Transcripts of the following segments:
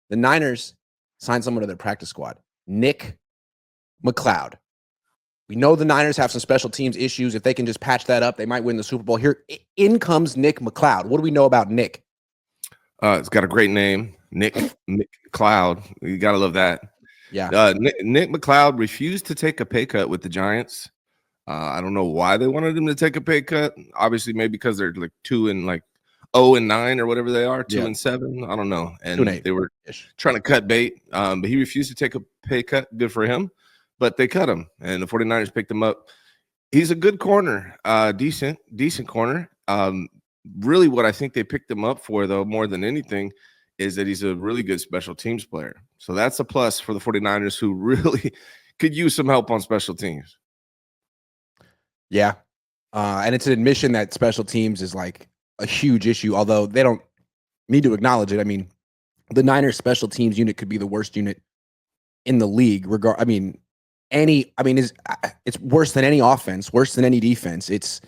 The Niners signed someone to their practice squad, Nick McCloud. We know the Niners have some special teams issues. If they can just patch that up, they might win the Super Bowl. Here, in comes Nick McCloud. What do we know about Nick? It's got a great name, Nick McCloud. You gotta love that. Yeah. Nick McCloud refused to take a pay cut with the Giants. I don't know why they wanted him to take a pay cut. Obviously, maybe because they're like 0-9 or whatever they are, 2-7. I don't know. And they were trying to cut bait, but he refused to take a pay cut. Good for him. But they cut him, and the 49ers picked him up. He's a good corner, decent corner. Really what I think they picked him up for, though, more than anything, is that he's a really good special teams player. So that's a plus for the 49ers, who really could use some help on special teams. Yeah. And it's an admission that special teams is like a huge issue, although they don't need to acknowledge it. I mean, the Niners special teams unit could be the worst unit in the league. It's worse than any offense, worse than any defense. It's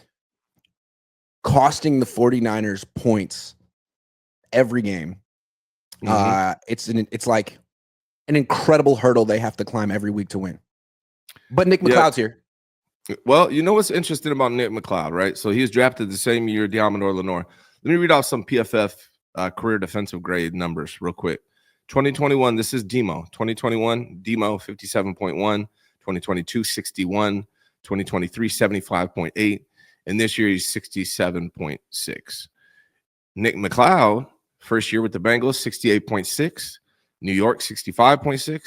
costing the 49ers points every game. It's like an incredible hurdle they have to climb every week to win. But Nick McCloud's here. Well, you know what's interesting about Nick McCloud, right? So he was drafted the same year Diamador Lenore. Let me read off some PFF career defensive grade numbers real quick. 2021, this is Demo. 2021, Demo 57.1. 2022, 61. 2023, 75.8. And this year he's 67.6. Nick McCloud, first year with the Bengals, 68.6. New York, 65.6.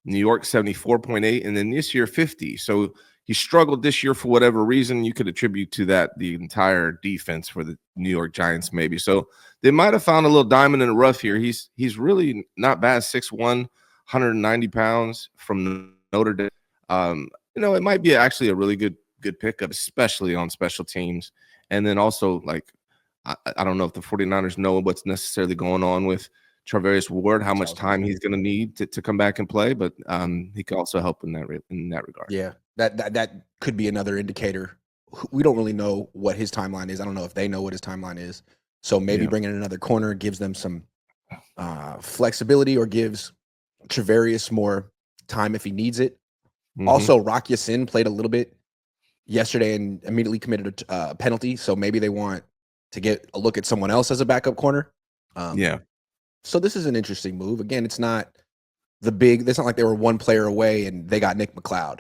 New York, 74.8. And then this year, 50. So he struggled this year for whatever reason. You could attribute to that the entire defense for the New York Giants, maybe. So they might have found a little diamond in the rough here. He's really not bad, 6'1", 190 pounds from Notre Dame. It might be actually a really good pickup, especially on special teams. And then also, like, I don't know if the 49ers know what's necessarily going on with Charvarius Ward, how much time he's going to need to come back and play, but he can also help in that regard. Yeah, that could be another indicator. We don't really know what his timeline is. I don't know if they know what his timeline is. So maybe bringing in another corner gives them some flexibility, or gives Charvarius more time if he needs it. Also, Rock Ya-Sin played a little bit yesterday and immediately committed a penalty. So maybe they want to get a look at someone else as a backup corner. So this is an interesting move. Again, it's not like they were one player away and they got Nick McCloud.